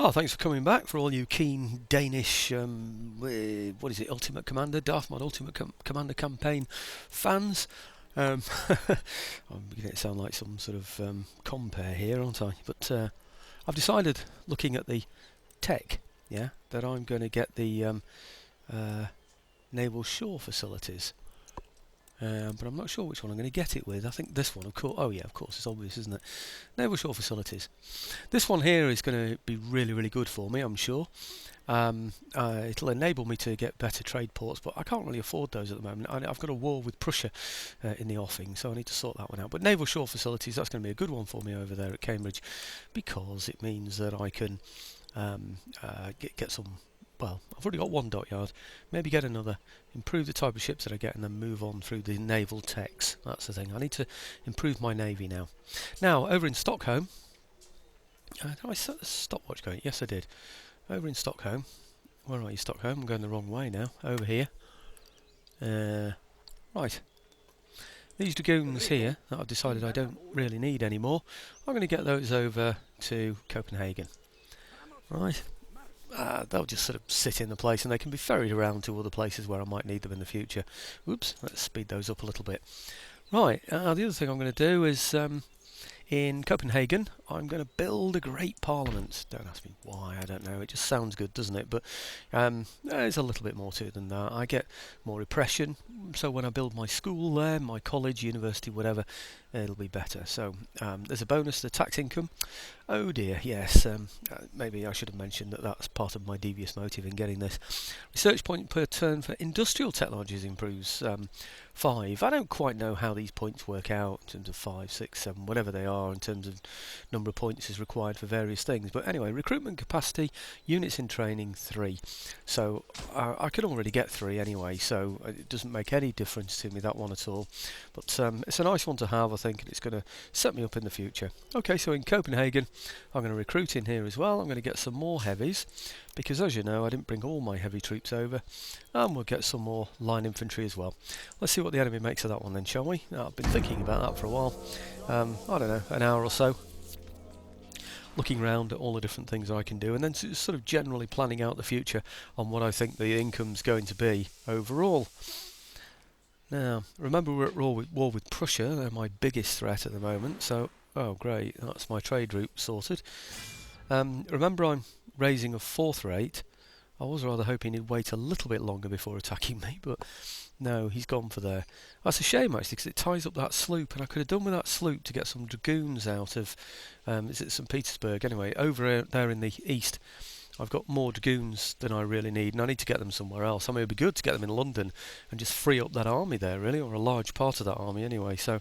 Oh, thanks for coming back for all you keen Danish, what is it, Ultimate Commander, Darthmod Ultimate Commander campaign fans. Um, I'm beginning to sound like some sort of compare here, aren't I? But I've decided, looking at the tech, yeah, that I'm going to get the uh, naval shore facilities. But I'm not sure which one I'm going to get it with. I think this one, of course. Oh yeah, of course, it's obvious, isn't it? Naval shore facilities. This one here is going to be really, really good for me, I'm sure. It'll enable me to get better trade ports, but I can't really afford those at the moment. I've got a war with Prussia in the offing, so I need to sort that one out. But naval shore facilities, that's going to be a good one for me over there at Cambridge, because it means that I can get some. Well, I've already got one dockyard, maybe get another, improve the type of ships that I get, and then move on through the naval techs. That's the thing. I need to improve my navy now. Now, over in Stockholm, did I set the stopwatch going? Yes, I did. Over in Stockholm, where are you, Stockholm? I'm going the wrong way now. Over here. Right. These dragoons here that I've decided I don't really need anymore, I'm going to get those over to Copenhagen. Right. They'll just sort of sit in the place, and they can be ferried around to other places where I might need them in the future. Oops, let's speed those up a little bit. Right, the other thing I'm going to do is in Copenhagen, I'm going to build a great parliament. Don't ask me why, I don't know. It just sounds good, doesn't it? But there's a little bit more to it than that. I get more repression, so when I build my school there, my college, university, whatever, it'll be better. So there's a bonus to the tax income. Oh dear, yes. Maybe I should have mentioned that that's part of my devious motive in getting this. Research point per turn for industrial technologies improves 5. I don't quite know how these points work out in terms of 5, 6, 7, whatever they are in terms of number of points is required for various things. But anyway, recruitment capacity, units in training 3. So I can already get 3 anyway, so it doesn't make any difference to me, that one at all. But it's a nice one to have, I think, and it's going to set me up in the future. Okay, so in Copenhagen, I'm going to recruit in here as well. I'm going to get some more heavies, because as you know, I didn't bring all my heavy troops over, and we'll get some more line infantry as well. Let's see what the enemy makes of that one then, shall we? I've been thinking about that for a while. I don't know, an hour or so, looking around at all the different things I can do, and then sort of generally planning out the future on what I think the income's going to be overall. Now, remember we're at war with Prussia. They're my biggest threat at the moment, so, oh great, that's my trade route sorted. Remember I'm raising a 4th rate. I was rather hoping he'd wait a little bit longer before attacking me, but no, he's gone for there. That's a shame actually, because it ties up that sloop, and I could have done with that sloop to get some dragoons out of, is it St. Petersburg? Anyway, over there in the east, I've got more dragoons than I really need, and I need to get them somewhere else. I mean, it would be good to get them in London and just free up that army there, really, or a large part of that army anyway. So,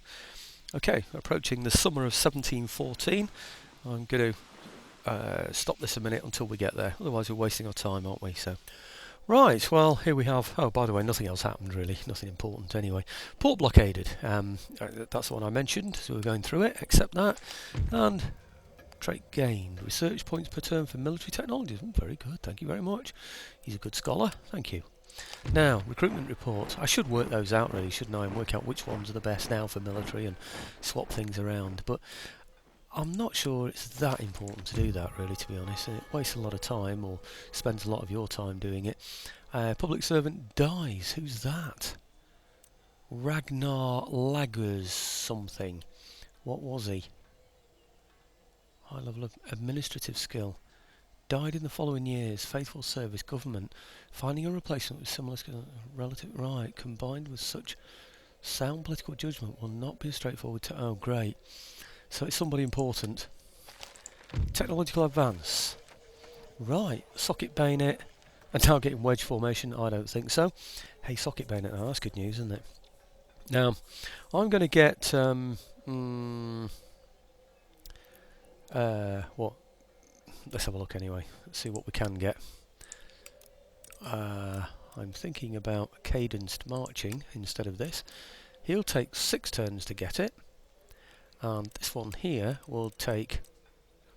okay, approaching the summer of 1714. I'm going to stop this a minute until we get there. Otherwise, we're wasting our time, aren't we? So, right, well, here we have... Oh, by the way, nothing else happened, really. Nothing important, anyway. Port blockaded. That's the one I mentioned, so we're going through it. Accept that. And... trait gained. Research points per turn for military technologies. Very good, thank you very much. He's a good scholar, thank you. Now, recruitment reports. I should work those out really, shouldn't I, and work out which ones are the best now for military and swap things around. But I'm not sure it's that important to do that really, to be honest. And it wastes a lot of time, or spends a lot of your time doing it. Public servant dies. Who's that? Ragnar Lagers something. What was he? High level of administrative skill. Died in the following years. Faithful service, government. Finding a replacement with similar skill, relative right, combined with such sound political judgment will not be a straightforward. Oh, great. So it's somebody important. Technological advance. Right. Socket bayonet. And now getting wedge formation. I don't think so. Hey, socket bayonet. Oh, that's good news, isn't it? Now, I'm going to get. What? Let's have a look anyway. Let's see what we can get. I'm thinking about cadenced marching instead of this. He'll take 6 turns to get it, and this one here will take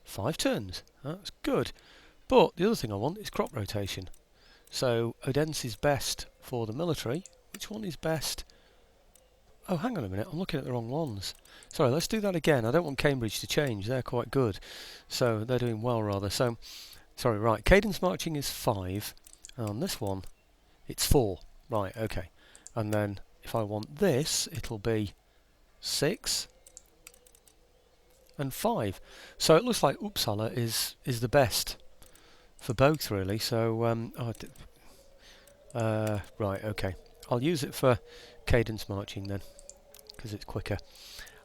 5 turns. That's good. But the other thing I want is crop rotation. So Odense is best for the military. Which one is best? Oh, hang on a minute, I'm looking at the wrong ones. Sorry, let's do that again. I don't want Cambridge to change, they're quite good. So, they're doing well, rather. So, Sorry, right. Cadence marching is 5. And on this one, it's 4. Right, okay. And then if I want this, it'll be 6 and 5. So it looks like Uppsala is the best for both, really. So, right, okay. I'll use it for cadence marching then, because it's quicker.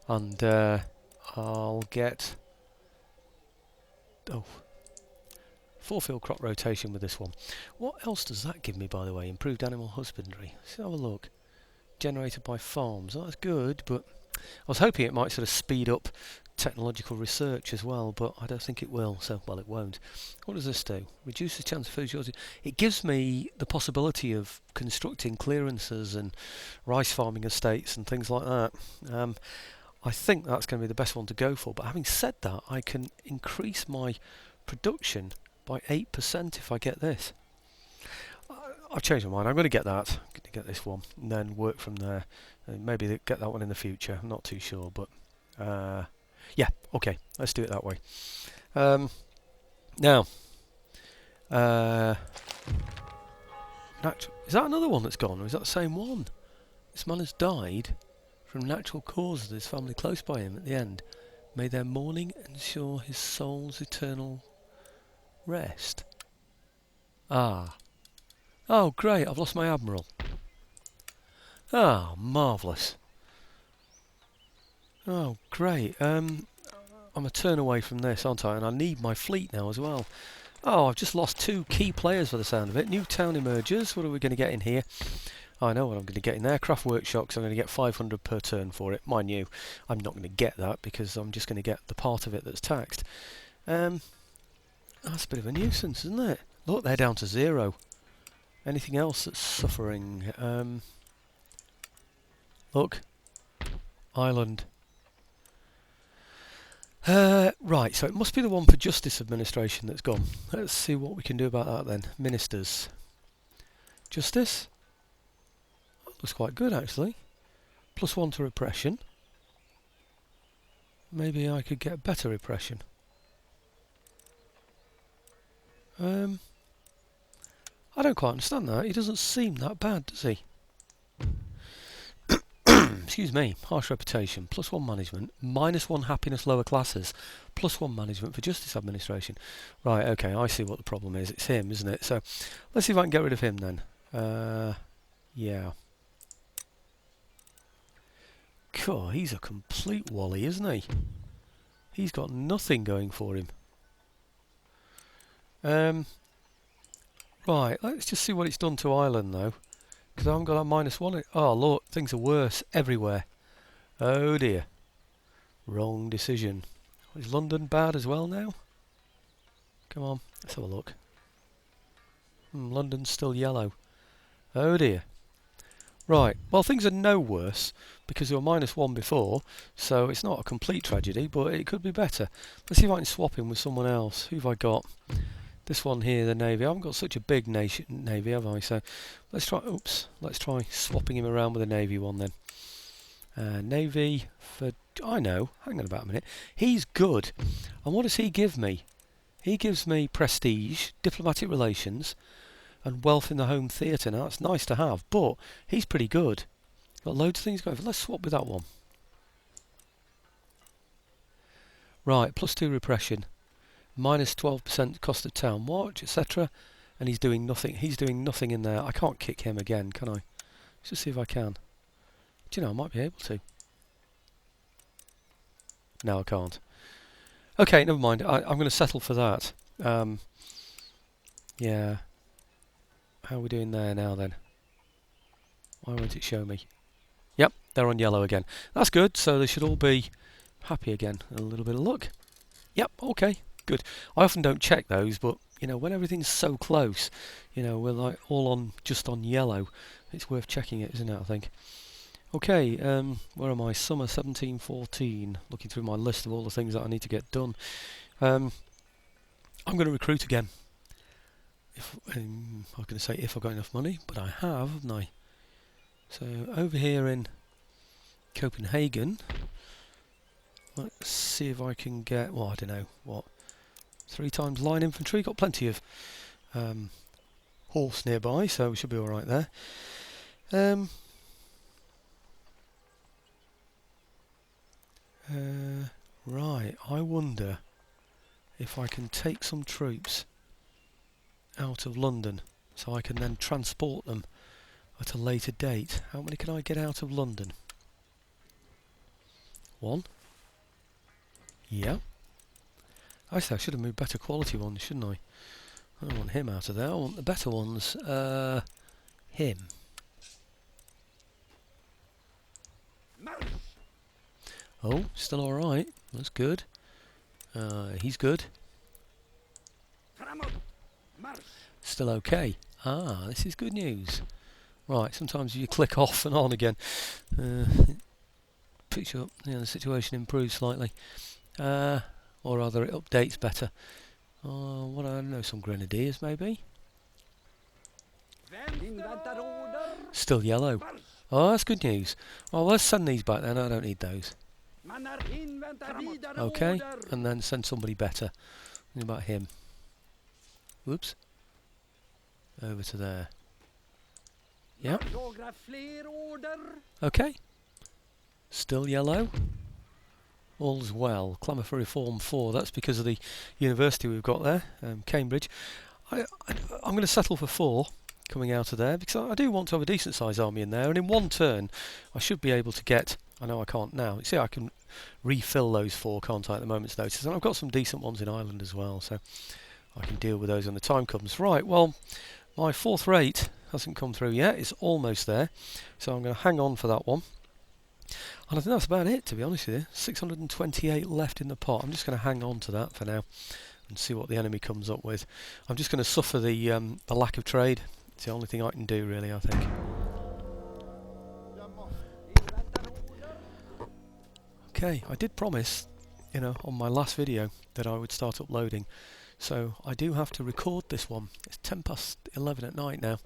And I'll get 4-field crop rotation with this one. What else does that give me, by the way? Improved animal husbandry. Let's have a look. Generated by farms. Oh, that's good, but I was hoping it might sort of speed up technological research as well, but I don't think it will, so, well, it won't. What does this do? Reduce the chance of food shortage. It gives me the possibility of constructing clearances and rice farming estates and things like that. I think that's going to be the best one to go for, but having said that, I can increase my production by 8% if I get this. I've changed my mind. I'm going to get that. I'm going to get this one and then work from there. Maybe get that one in the future. I'm not too sure, but yeah, okay. Let's do it that way. Now, is that another one that's gone, or is that the same one? This man has died from natural causes. His family close by him at the end. May their mourning ensure his soul's eternal rest. Ah. Oh, great, I've lost my admiral. Oh, marvellous. Oh, great. I'm a turn away from this, aren't I? And I need my fleet now as well. Oh, I've just lost 2 key players for the sound of it. New town emerges. What are we going to get in here? I know what I'm going to get in there. Craft workshops. I'm going to get 500 per turn for it. Mind you, I'm not going to get that because I'm just going to get the part of it that's taxed. That's a bit of a nuisance, isn't it? Look, they're down to 0. Anything else that's suffering? Look. Ireland. Right, so it must be the one for Justice Administration that's gone. Let's see what we can do about that then. Ministers. Justice? That looks quite good, actually. +1 to repression. Maybe I could get better repression. I don't quite understand that. He doesn't seem that bad, does he? Excuse me. Harsh reputation. +1 management. -1 happiness lower classes. +1 management for justice administration. Right, okay, I see what the problem is. It's him, isn't it? So, let's see if I can get rid of him then. Yeah. God, he's a complete wally, isn't he? He's got nothing going for him. Right, let's just see what it's done to Ireland, though. Because I haven't got that -1. Oh, look, things are worse everywhere. Oh, dear. Wrong decision. Is London bad as well now? Come on, let's have a look. London's still yellow. Oh, dear. Right, well, things are no worse because they were -1 before, so it's not a complete tragedy, but it could be better. Let's see if I can swap him with someone else. Who have I got? This one here, the Navy. I haven't got such a big Navy, have I? So let's try. Oops. Let's try swapping him around with a Navy one then. Navy for. I know. Hang on about a minute. He's good. And what does he give me? He gives me prestige, diplomatic relations, and wealth in the home theatre. Now that's nice to have, but he's pretty good. Got loads of things going for. Let's swap with that one. Right, +2 repression. -12% cost of town watch, etc. And he's doing nothing. He's doing nothing in there. I can't kick him again, can I? Let's just see if I can. Do you know, I might be able to. No, I can't. Okay, never mind. I'm going to settle for that. Yeah. How are we doing there now then? Why won't it show me? Yep, they're on yellow again. That's good. So they should all be happy again. A little bit of luck. Yep, okay. Good. I often don't check those, but you know, when everything's so close, you know, we're like all on just on yellow. It's worth checking it, isn't it? I think. Okay, where am I? Summer 1714. Looking through my list of all the things that I need to get done. I'm going to recruit again. I was going to say if I've got enough money, but I have, haven't I? So over here in Copenhagen, let's see if I can get. Well, I don't know what. 3 times line infantry. Got plenty of horse nearby, so we should be alright there. Right, I wonder if I can take some troops out of London so I can then transport them at a later date. How many can I get out of London? 1. Yeah. Actually, I should have moved better quality ones, shouldn't I? I don't want him out of there. I want the better ones. Him. Oh, still alright. That's good. He's good. Still okay. Ah, this is good news. Right, sometimes you click off and on again. Picks up, the situation improves slightly. Or rather, it updates better. What I don't know, some grenadiers maybe? Still yellow. Oh, that's good news. Oh, let's send these back then. I don't need those. Okay, and then send somebody better. What about him? Whoops. Over to there. Yep. Okay. Still yellow. All's well. Clamour for Reform 4. That's because of the university we've got there, Cambridge. I'm going to settle for 4 coming out of there because I do want to have a decent sized army in there, and in one turn I should be able to get. I know I can't now. You see, I can refill those 4, can't I, at the moment's notice? And I've got some decent ones in Ireland as well, so I can deal with those when the time comes. Right, well, my 4th rate hasn't come through yet. It's almost there, so I'm going to hang on for that one. And I think that's about it, to be honest with you. 628 left in the pot. I'm just going to hang on to that for now and see what the enemy comes up with. I'm just going to suffer the lack of trade. It's the only thing I can do, really, I think. Okay, I did promise, on my last video that I would start uploading. So I do have to record this one. It's 10 past 11 at night now.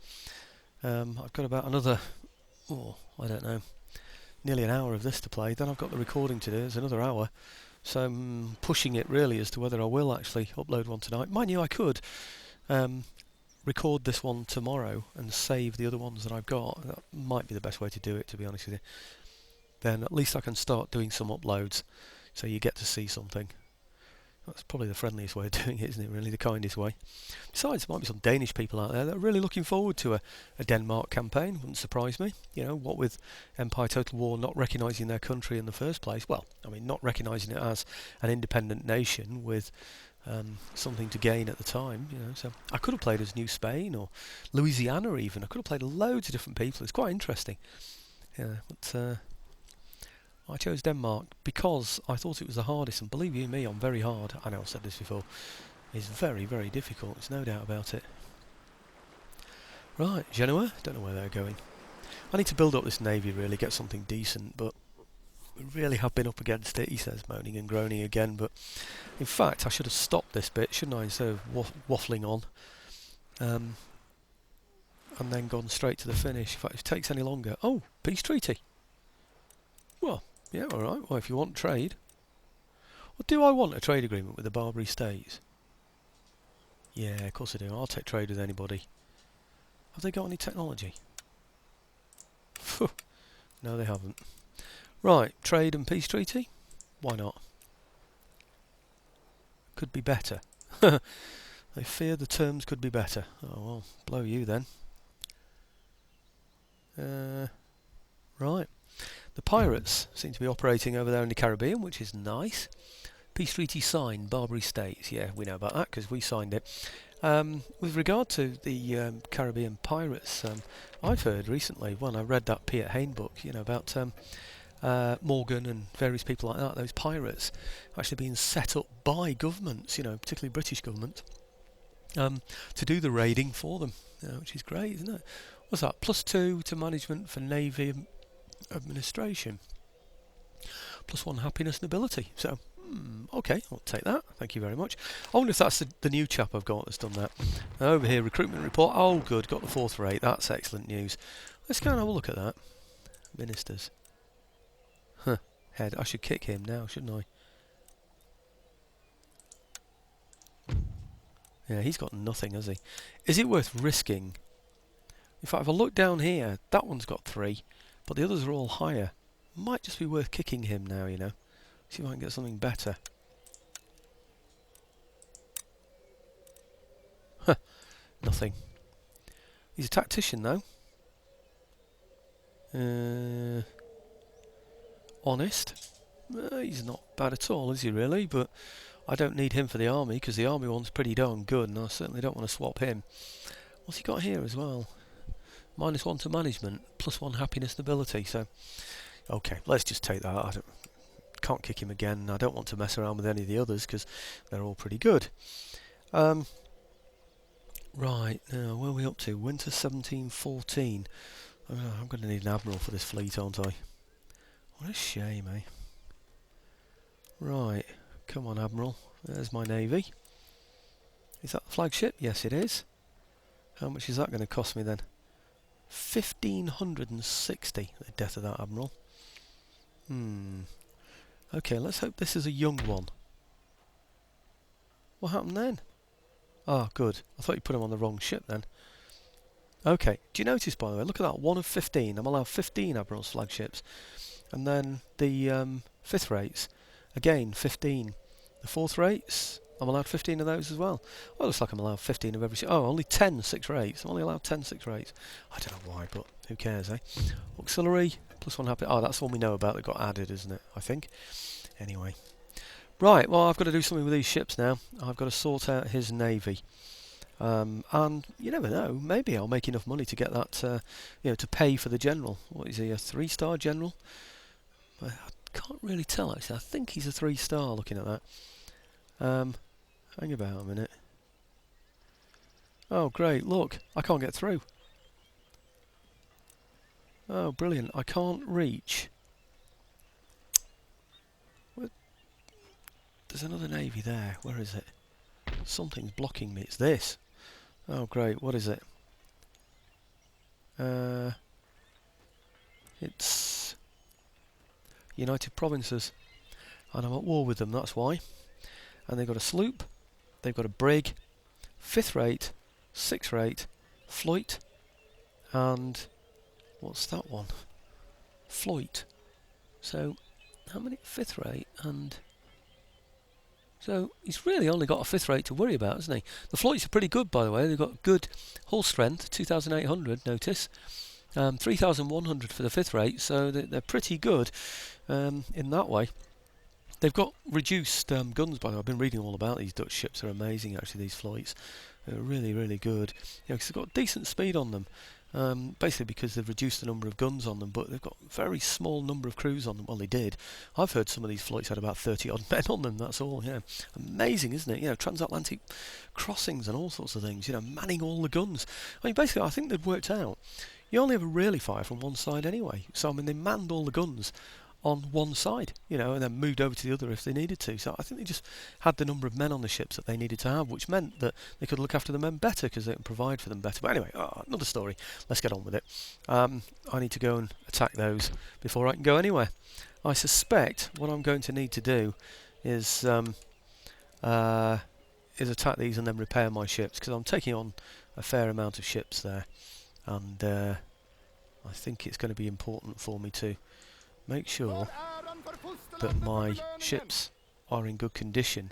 I've got about another, I don't know, nearly an hour of this to play. Then I've got the recording to do. There's another hour. So I'm pushing it really as to whether I will actually upload one tonight. Mind you, I could record this one tomorrow and save the other ones that I've got. That might be the best way to do it, to be honest with you. Then at least I can start doing some uploads so you get to see something. That's probably the friendliest way of doing it, isn't it? Really, the kindest way. Besides, there might be some Danish people out there that are really looking forward to a Denmark campaign. Wouldn't surprise me. What with Empire Total War not recognising their country in the first place. Well, I mean, not recognising it as an independent nation with something to gain at the time. So I could have played as New Spain or Louisiana even. I could have played loads of different people. It's quite interesting. Yeah, but I chose Denmark because I thought it was the hardest, and believe you me, I'm very hard. I know I've said this before. It's very, very difficult. There's no doubt about it. Right, Genoa. Don't know where they're going. I need to build up this navy, really, get something decent, but we really have been up against it, he says, moaning and groaning again. But in fact, I should have stopped this bit, shouldn't I, instead of waffling on, and then gone straight to the finish. In fact, if it takes any longer... Oh, peace treaty. Well, yeah, alright. Well, if you want trade... Well, do I want a trade agreement with the Barbary States? Yeah, of course I do. I'll take trade with anybody. Have they got any technology? No, they haven't. Right, trade and peace treaty? Why not? Could be better. They fear the terms could be better. Oh, well, blow you then. Right. The pirates seem to be operating over there in the Caribbean, which is nice. Peace treaty signed, Barbary States. Yeah, we know about that because we signed it. With regard to the Caribbean pirates, I've heard recently, when I read that Piet Hein book, about Morgan and various people like that, those pirates actually being set up by governments, particularly British government, to do the raiding for them, which is great, isn't it? What's that? +2 to management for Navy administration. +1 happiness and ability. So, okay, I'll take that. Thank you very much. I wonder if that's the new chap I've got that's done that. Over here, recruitment report. Oh, good, got the 4th rate. That's excellent news. Let's go and have a look at that. Ministers. Huh. Head. I should kick him now, shouldn't I? Yeah, he's got nothing, has he? Is it worth risking? In fact, if I look down here, that one's got 3, but the others are all higher. Might just be worth kicking him now, you know. See if I can get something better. Huh, nothing. He's a tactician, though. Honest. He's not bad at all, is he, really? But I don't need him for the army, because the army one's pretty darn good, and I certainly don't want to swap him. What's he got here as well? -1 to management, +1 happiness and ability, so... Okay, let's just take that. Can't kick him again. I don't want to mess around with any of the others, because they're all pretty good. Right, now, where are we up to? Winter 1714. I'm going to need an admiral for this fleet, aren't I? What a shame, eh? Right, come on, admiral. There's my navy. Is that the flagship? Yes, it is. How much is that going to cost me then? 1,560, the death of that admiral. Okay, let's hope this is a young one. What happened then? Ah, good. I thought you put him on the wrong ship then. Okay, do you notice, by the way, look at that, 1 of 15. I'm allowed 15 admirals flagships. And then the 5th rates, again, 15. The 4th rates, I'm allowed 15 of those as well. Well, it looks like I'm allowed 15 of every... Oh, only 10 6 rates. I'm only allowed 10 6 rates. I don't know why, but who cares, eh? Auxiliary, +1 happy... Oh, that's the one we know about that got added, isn't it? I think. Anyway. Right, well, I've got to do something with these ships now. I've got to sort out his navy. And you never know, maybe I'll make enough money to get that, you know, to pay for the general. What is he, a 3-star general? I can't really tell, actually. I think he's a 3-star, looking at that. Hang about a minute. Oh, great, look, I can't get through. Oh, brilliant, I can't reach. There's another navy there, where is it? Something's blocking me, it's this. Oh, great, what is it? It's United Provinces, and I'm at war with them, that's why. And they've got a sloop, they've got a brig, 5th rate, 6th rate, Floyd, and what's that one? Floyd. So, how many? 5th rate, and... So, he's really only got a 5th rate to worry about, hasn't he? The Floyds are pretty good, by the way. They've got good hull strength, 2,800, notice. 3,100 for the 5th rate, so they're pretty good in that way. They've got reduced guns, by the way. I've been reading all about these Dutch ships. They're amazing, actually, these Floyds. They're really, really good. You know, 'cause they've got decent speed on them. Basically because they've reduced the number of guns on them, but they've got a very small number of crews on them. Well, they did. I've heard some of these Floyds had about 30 odd men on them, that's all. Yeah, amazing, isn't it? You know, transatlantic crossings and all sorts of things, you know, manning all the guns. I mean, basically, I think they'd worked out. You only ever really fire from one side anyway. So, I mean, they manned all the guns on one side, you know, and then moved over to the other if they needed to. So I think they just had the number of men on the ships that they needed to have, which meant that they could look after the men better because they can provide for them better. But anyway, another story. Let's get on with it. I need to go and attack those before I can go anywhere. I suspect what I'm going to need to do is attack these and then repair my ships, because I'm taking on a fair amount of ships there, and I think it's going to be important for me to make sure that my ships are in good condition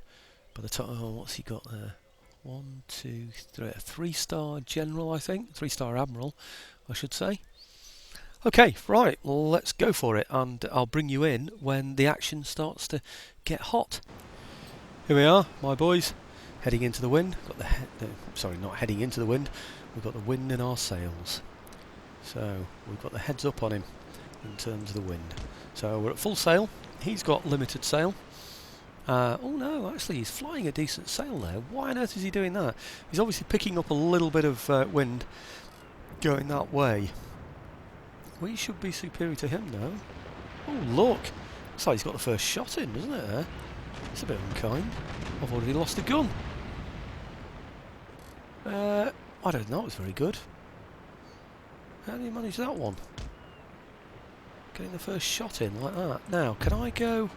by the time... Oh, what's he got there? 1, 2, 3... A 3-star general, I think. 3-star admiral, I should say. Okay, right, let's go for it, and I'll bring you in when the action starts to get hot. Here we are, my boys, heading into the wind. Got the sorry, not heading into the wind. We've got the wind in our sails. So, we've got the heads up on him in terms of the wind. So we're at full sail. He's got limited sail. Oh no, actually he's flying a decent sail there. Why on earth is he doing that? He's obviously picking up a little bit of wind going that way. We should be superior to him now. Oh look, looks like he's got the first shot in, doesn't it there? It's a bit unkind. I've already lost a gun. I don't know, it's very good. How do you manage that one? Getting the first shot in like that. Now, can I go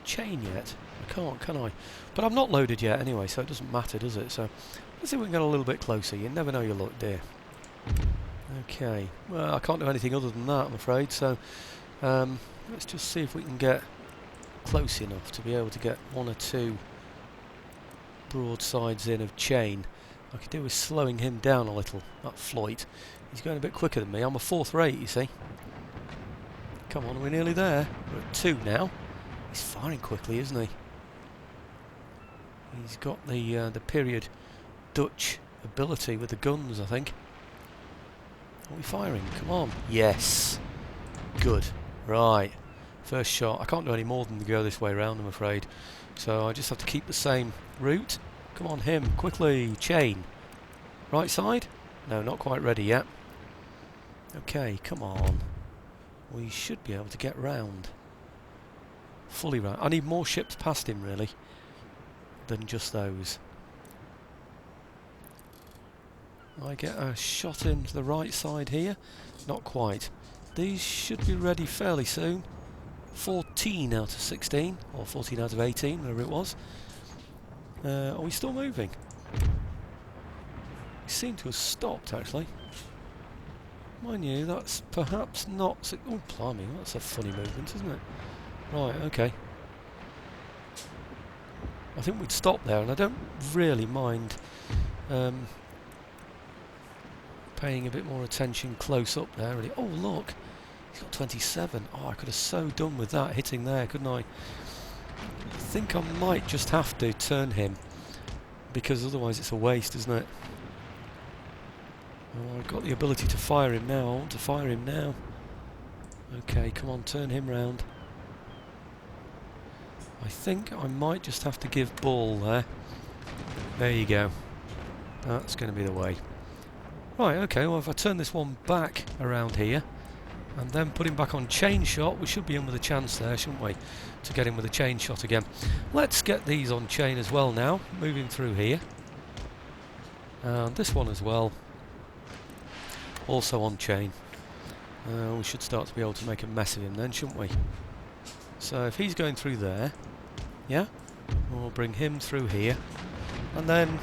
chain yet? I can't, can I? But I'm not loaded yet anyway, so it doesn't matter, does it? So let's see if we can get a little bit closer. You never know your luck, dear. Okay, well, I can't do anything other than that, I'm afraid, so let's just see if we can get close enough to be able to get one or two broadsides in of chain. I could do with slowing him down a little, that Floyd. He's going a bit quicker than me. I'm a 4th rate, you see. Come on, we're nearly there. We're at 2 now. He's firing quickly, isn't he? He's got the period Dutch ability with the guns, I think. Are we firing? Come on. Yes. Good. Right. First shot. I can't do any more than go this way round, I'm afraid. So I just have to keep the same route. Come on, him. Quickly. Chain. Right side? No, not quite ready yet. Okay, come on. We should be able to get round. Fully round. I need more ships past him, really, than just those. I get a shot into the right side here? Not quite. These should be ready fairly soon. 14 out of 16, or 14 out of 18, whatever it was. Are we still moving? We seem to have stopped, actually. Mind you, that's perhaps not... Oh, blimey, that's a funny movement, isn't it? Right, okay. I think we'd stop there, and I don't really mind paying a bit more attention close up there, really. Oh, look! He's got 27. Oh, I could have so done with that hitting there, couldn't I? I think I might just have to turn him, because otherwise it's a waste, isn't it? Oh, I've got the ability to fire him now. I want to fire him now. Okay, come on, turn him round. I think I might just have to give ball there. There you go. That's going to be the way. Right, okay, well if I turn this one back around here and then put him back on chain shot, we should be in with a chance there, shouldn't we? To get him with a chain shot again. Let's get these on chain as well now, moving through here. And this one as well. Also on chain. We should start to be able to make a mess of him then, shouldn't we? So if he's going through there, yeah, we'll bring him through here, and then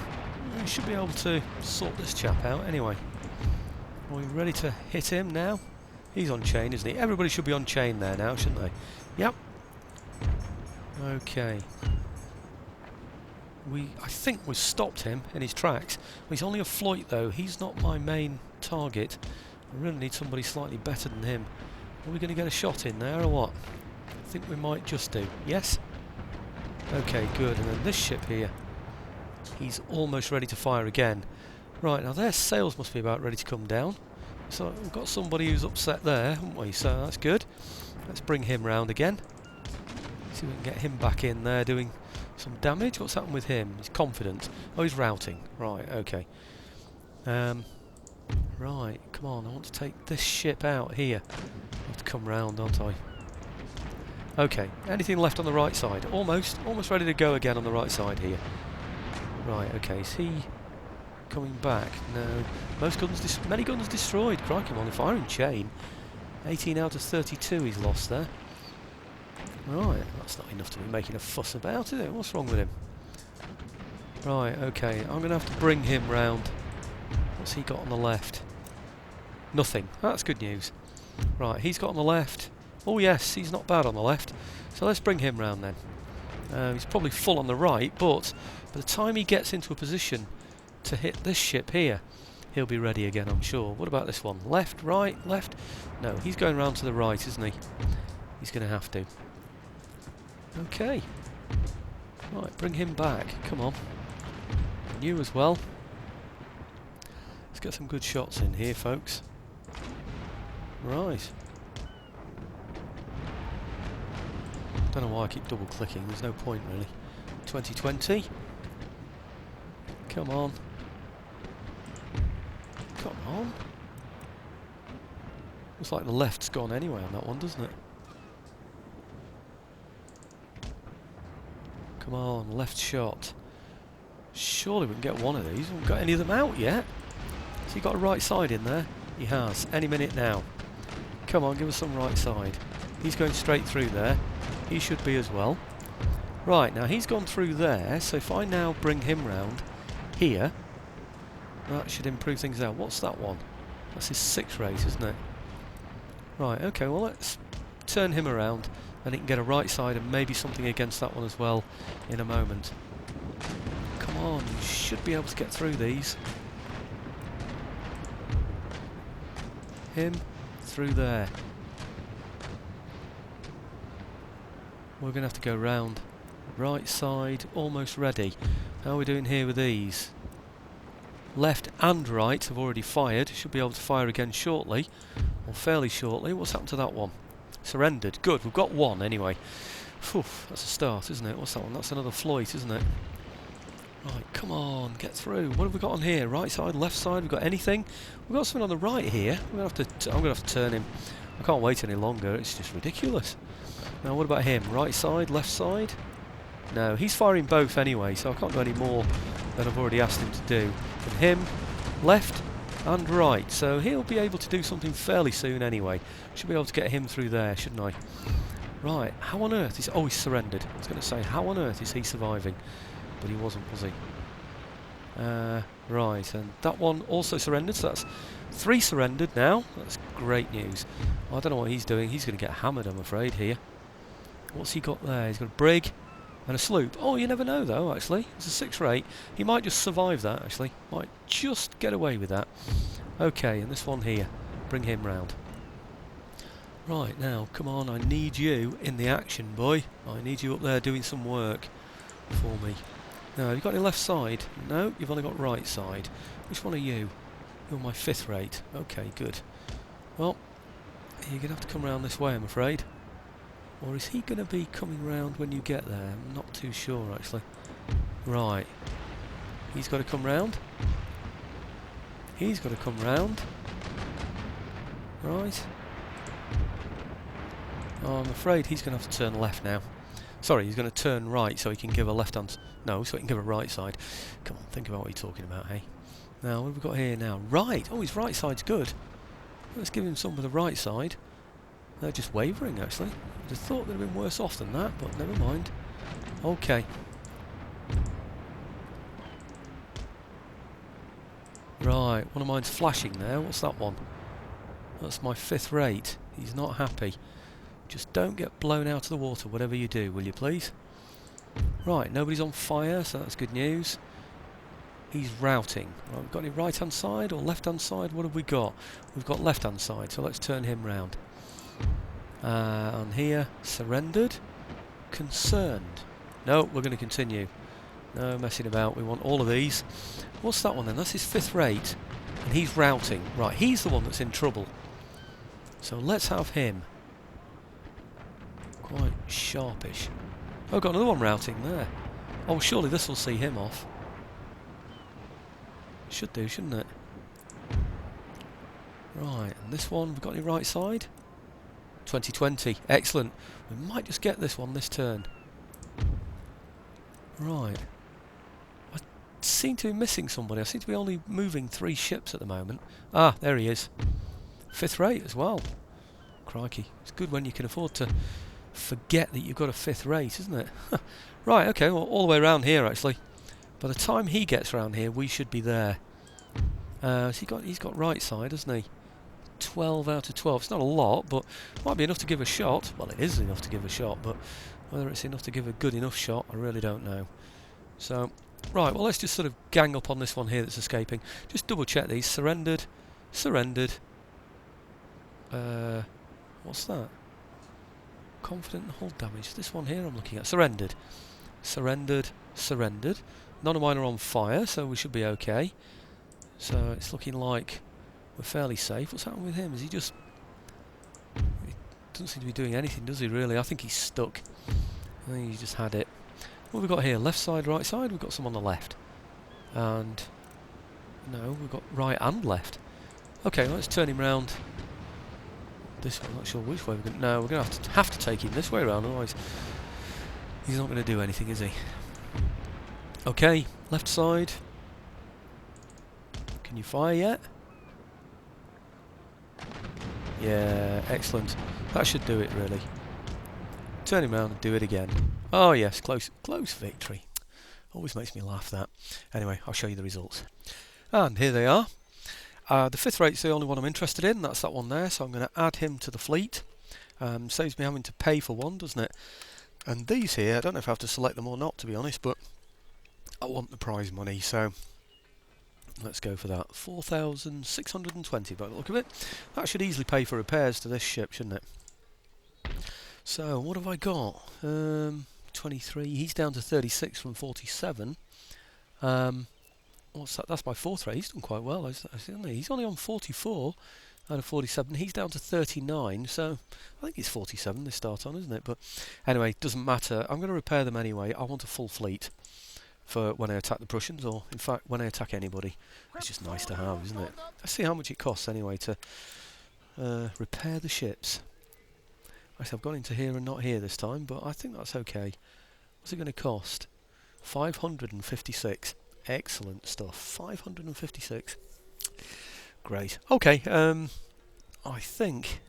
we should be able to sort this chap out anyway. Are we ready to hit him now? He's on chain, isn't he? Everybody should be on chain there now, shouldn't they? Yep. Okay. I think we've stopped him in his tracks. He's only a Floyd though. He's not my main target. I really need somebody slightly better than him. Are we going to get a shot in there or what? I think we might just do. Yes? Okay, good. And then this ship here. He's almost ready to fire again. Right, now their sails must be about ready to come down. So we've got somebody who's upset there, haven't we? So that's good. Let's bring him round again. See if we can get him back in there doing some damage. What's happened with him? He's confident. Oh, he's routing. Right, okay. Right, come on. I want to take this ship out here. I have to come round, aren't I? Okay, anything left on the right side? Almost ready to go again on the right side here. Right, okay, is he coming back? No. Many guns destroyed. Crikey, I'm on the firing chain. 18 out of 32 he's lost there. Right, that's not enough to be making a fuss about, is it? What's wrong with him? Right, okay, I'm going to have to bring him round. What's he got on the left? Nothing. That's good news. Right, he's got on the left. Oh yes, he's not bad on the left. So let's bring him round then. He's probably full on the right, but by the time he gets into a position to hit this ship here, he'll be ready again, I'm sure. What about this one? Left, right, left? No, he's going round to the right, isn't he? He's going to have to. Okay. Right, bring him back. Come on. And you as well. Let's get some good shots in here, folks. Right. Don't know why I keep double clicking, there's no point really. 2020. Come on. Come on. Looks like the left's gone anyway on that one, doesn't it? Come on, left shot. Surely we can get one of these. We haven't got any of them out yet. So he got a right side in there? He has. Any minute now. Come on, give us some right side. He's going straight through there. He should be as well. Right, now he's gone through there, so if I now bring him round here, that should improve things out. What's that one? That's his 6 rate, isn't it? Right, okay, well let's turn him around and he can get a right side and maybe something against that one as well in a moment. Come on, you should be able to get through these. Him through there. We're going to have to go round. Right side, almost ready. How are we doing here with these? Left and right have already fired. Should be able to fire again shortly, or fairly shortly. What's happened to that one? Surrendered. Good, we've got one anyway. Phew, that's a start, isn't it? What's that one? That's another Floyd, isn't it? Right, come on, get through. What have we got on here? Right side, left side, we've got anything? We've got something on the right here. I'm going to have to turn him. I can't wait any longer, it's just ridiculous. Now what about him? Right side, left side? No, he's firing both anyway, so I can't do any more than I've already asked him to do. And him, left and right, so he'll be able to do something fairly soon anyway. Should be able to get him through there, shouldn't I? Right, how on earth is... Oh, he's surrendered. I was going to say, how on earth is he surviving? But he wasn't, was he? Right, and that one also surrendered, so that's 3 surrendered now. That's great news. I don't know what he's doing. He's going to get hammered, I'm afraid, here. What's he got there? He's got a brig and a sloop. Oh, you never know, though, actually. It's a 6 rate. He might just survive that, actually. Might just get away with that. Okay, and this one here. Bring him round. Right, now, come on. I need you in the action, boy. I need you up there doing some work for me. Now, have you got any left side? No, you've only got right side. Which one are you? You're my 5th rate. Okay, good. Well, you're going to have to come round this way, I'm afraid. Or is he going to be coming round when you get there? I'm not too sure, actually. Right. He's got to come round. He's got to come round. Right. Oh, I'm afraid he's going to have to turn left now. Sorry, he's going to turn right so he can give a left hand... No, so he can give a right side. Come on, think about what you're talking about, hey? Now, what have we got here now? Right! Oh, his right side's good. Let's give him some with the right side. They're just wavering, actually. I'd have thought they'd have been worse off than that, but never mind. Okay. Right, one of mine's flashing there. What's that one? That's my 5th rate. He's not happy. Just don't get blown out of the water, whatever you do, will you please? Right, nobody's on fire, so that's good news. He's routing. Right, we've got any right-hand side or left-hand side? What have we got? We've got left-hand side, so let's turn him round. On here, surrendered. Concerned. No, we're going to continue. No messing about, we want all of these. What's that one then? That's his 5th rate. And he's routing. Right, he's the one that's in trouble. So let's have him. Quite sharpish. Oh, got another one routing there. Oh, surely this will see him off. Should do, shouldn't it? Right, and this one, we've got any right side? 2020, excellent. We might just get this one this turn. Right. I seem to be missing somebody. I seem to be only moving 3 ships at the moment. Ah, there he is. 5th rate as well. Crikey. It's good when you can afford to forget that you've got a 5th rate, isn't it? Right, okay, well, all the way around here, actually. By the time he gets around here, we should be there. So he's got right side, hasn't he? 12 out of 12. It's not a lot, but might be enough to give a shot. Well, it is enough to give a shot, but whether it's enough to give a good enough shot, I really don't know. So, right, well, let's just sort of gang up on this one here that's escaping. Just double check these. Surrendered. Surrendered. What's that? Confident and hull damage. This one here I'm looking at. Surrendered. Surrendered. Surrendered. None of mine are on fire, so we should be okay. So it's looking like we're fairly safe. What's happened with him? Is he just... He doesn't seem to be doing anything, does he, really? I think he's stuck. I think he's just had it. What have we got here? Left side, right side? We've got some on the left. And... No, we've got right and left. Okay, let's turn him round. This way, I'm not sure which way we're going to... No, we're going to have to take him this way around, otherwise he's not going to do anything, is he? Okay, left side. Can you fire yet? Yeah, excellent. That should do it, really. Turn him around and do it again. Oh yes, close victory. Always makes me laugh, that. Anyway, I'll show you the results. And here they are. The 5th rate's the only one I'm interested in. That's that one there, so I'm going to add him to the fleet. Saves me having to pay for one, doesn't it? And these here, I don't know if I have to select them or not, to be honest, but I want the prize money, so let's go for that. 4,620 by the look of it. That should easily pay for repairs to this ship, shouldn't it? So, what have I got? 23. He's down to 36 from 47. What's that? That's my 4th rate. He's done quite well, isn't he? He's only on 44 out of 47. He's down to 39, so I think he's 47 this start on, isn't it? But anyway, doesn't matter. I'm going to repair them anyway. I want a full fleet for when I attack the Prussians, or in fact when I attack anybody. It's just nice to have, isn't it? Let's see how much it costs anyway to repair the ships. I've gone into here and not here this time, but I think that's okay. What's it going to cost? 556. Excellent stuff. 556. Great. Okay, I think,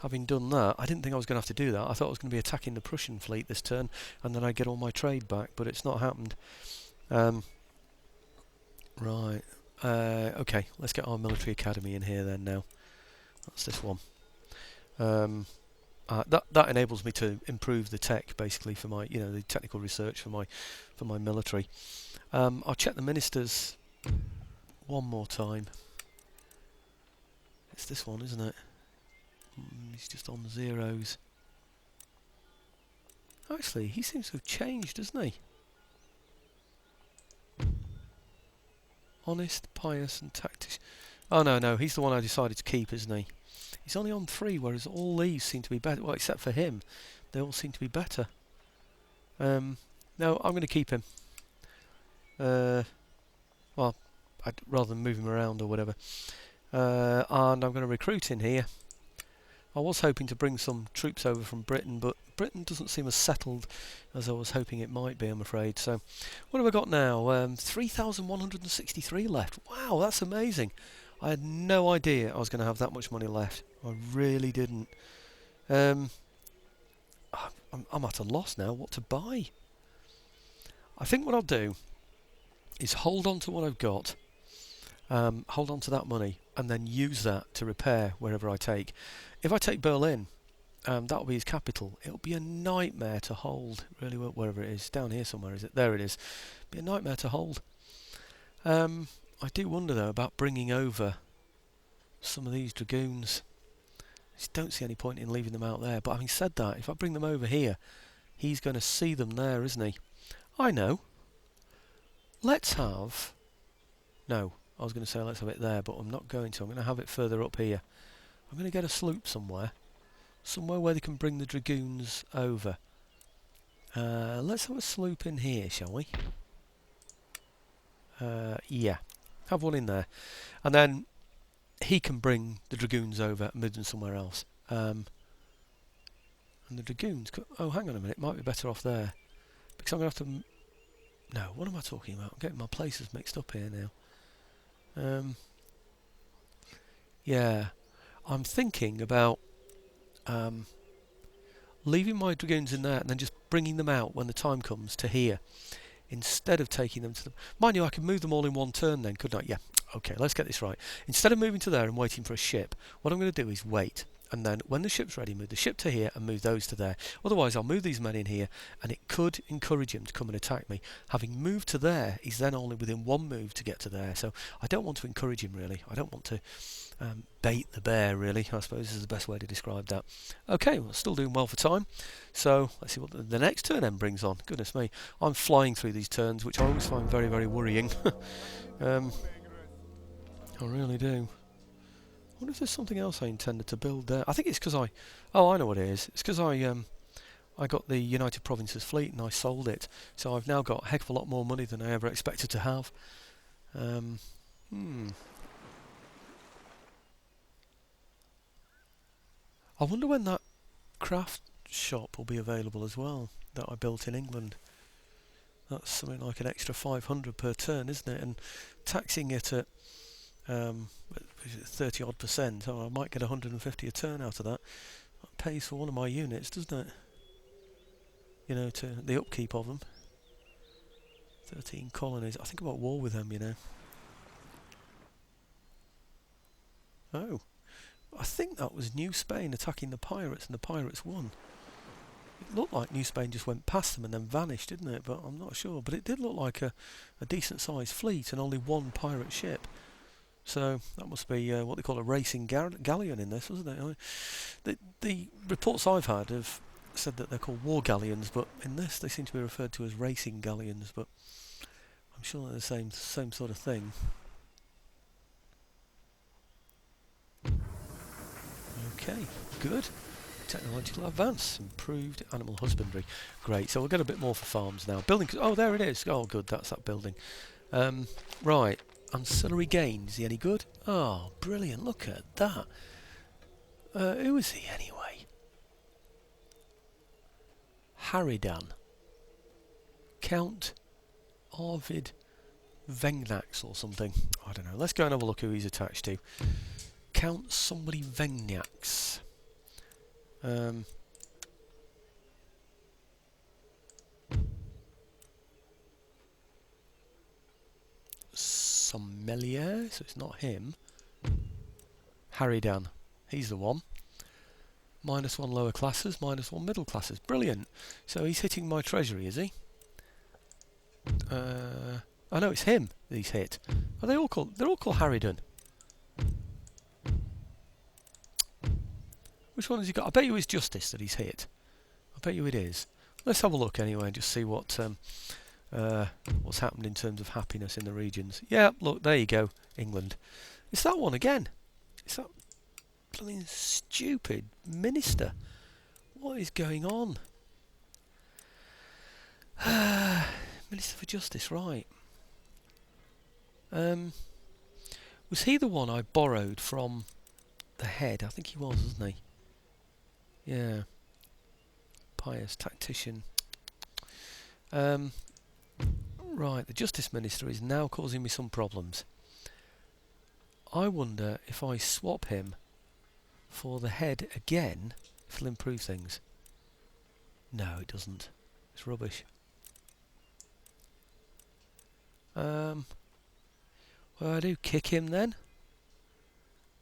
having done that, I didn't think I was going to have to do that. I thought I was going to be attacking the Prussian fleet this turn, and then I'd get all my trade back, but it's not happened. Right. Okay, let's get our military academy in here then now. That's this one. That enables me to improve the tech, basically, for my, the technical research for my military. I'll check the ministers one more time. It's this one, isn't it? He's just on zeros. Actually, he seems to have changed, doesn't he? Honest, pious, and tactician. Oh no, he's the one I decided to keep, isn't he? He's only on 3, whereas all these seem to be better. Well, except for him, they all seem to be better. No, I'm going to keep him. Well, rather than move him around or whatever. And I'm going to recruit in here. I was hoping to bring some troops over from Britain, but Britain doesn't seem as settled as I was hoping it might be, I'm afraid. So, what have I got now? 3,163 left. Wow, that's amazing. I had no idea I was going to have that much money left. I really didn't. I'm at a loss now what to buy. I think what I'll do is hold on to what I've got, hold on to that money, and then use that to repair wherever I take. If I take Berlin, that'll be his capital. It'll be a nightmare to hold, really, wherever it is. Down here somewhere, is it? There it is. Be a nightmare to hold. I do wonder, though, about bringing over some of these dragoons. I just don't see any point in leaving them out there. But having said that, if I bring them over here, he's going to see them there, isn't he? I know. Let's have... No, I was going to say let's have it there, but I'm not going to. I'm going to have it further up here. I'm going to get a sloop somewhere. Somewhere where they can bring the dragoons over. Let's have a sloop in here, shall we? Yeah. Have one in there. And then he can bring the dragoons over and move them somewhere else. And the dragoons... Oh, hang on a minute. Might be better off there. Because I'm going to have to... No, what am I talking about? I'm getting my places mixed up here now. Yeah. I'm thinking about leaving my dragoons in there and then just bringing them out when the time comes to here, instead of taking them to the... Mind you, I could move them all in one turn then, couldn't I? Yeah. Okay, let's get this right. Instead of moving to there and waiting for a ship, what I'm going to do is wait. And then when the ship's ready, move the ship to here and move those to there. Otherwise, I'll move these men in here and it could encourage him to come and attack me. Having moved to there, he's then only within one move to get to there. So I don't want to encourage him, really. I don't want to bait the bear, really. I suppose is the best way to describe that. Okay, well, still doing well for time. So let's see what the next turn then brings on. Goodness me. I'm flying through these turns, which I always find very, very worrying. I really do. I wonder if there's something else I intended to build there. I think it's because I... Oh, I know what it is. It's because I got the United Provinces fleet and I sold it. So I've now got a heck of a lot more money than I ever expected to have. I wonder when that craft shop will be available as well, that I built in England. That's something like an extra 500 per turn, isn't it? And taxing it at 30 odd %, I might get 150 a turn out of that. That pays for one of my units, doesn't it? you know, to the upkeep of them. 13 colonies. I think I'm at war with them, you know. Oh, I think that was New Spain attacking the pirates, and the pirates won. It looked like New Spain just went past them and then vanished, didn't it? But I'm not sure. But it did look like a decent-sized fleet and only one pirate ship. So that must be what they call a racing galleon in this, wasn't it? I mean, the reports I've had have said that they're called war galleons, but in this they seem to be referred to as racing galleons. But I'm sure they're the same sort of thing. Okay, good. Technological advance, improved animal husbandry. Great, so we'll get a bit more for farms now. Building, oh there it is. Oh good, that's that building. Right, ancillary gains, is he any good? Oh, brilliant, look at that. Who is he anyway? Haridan. Count Arvid Vengnax or something. I don't know. Let's go and have a look who he's attached to. Count somebody Vengnax. Sommelier, so it's not him. Haridan, he's the one. -1 lower classes, -1 middle classes. Brilliant. So he's hitting my treasury, is he? I know it's him that he's hit. Are they all called? They're all called Haridan. Which one has he got? I bet you it's Justice that he's hit. I bet you it is. Let's have a look anyway and just see what's happened in terms of happiness in the regions. Yeah, look, there you go, England. It's that one again. It's that blooming stupid minister. What is going on? Minister for Justice, right. Was he the one I borrowed from the head? I think he was, wasn't he? Yeah. Pious tactician. Right, the Justice Minister is now causing me some problems. I wonder if I swap him for the head again, if it'll improve things. No, it doesn't. It's rubbish. Well, I do kick him then.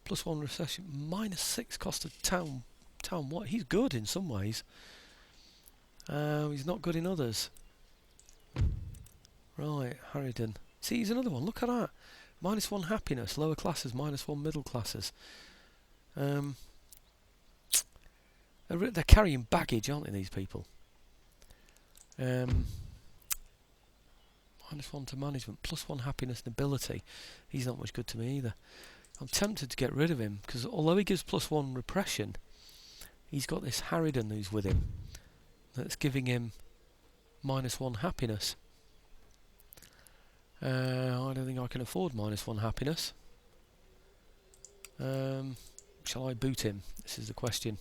+1 recession, -6 cost of town. What? He's good in some ways. He's not good in others. Right, Haridan. See, he's another one. Look at that. -1 happiness, lower classes, -1 middle classes. They're carrying baggage, aren't they, these people? -1 to management, +1 happiness and ability. He's not much good to me either. I'm tempted to get rid of him, because although he gives +1 repression, he's got this Haridan who's with him that's giving him -1 happiness. I don't think I can afford -1 happiness. Shall I boot him? This is the question.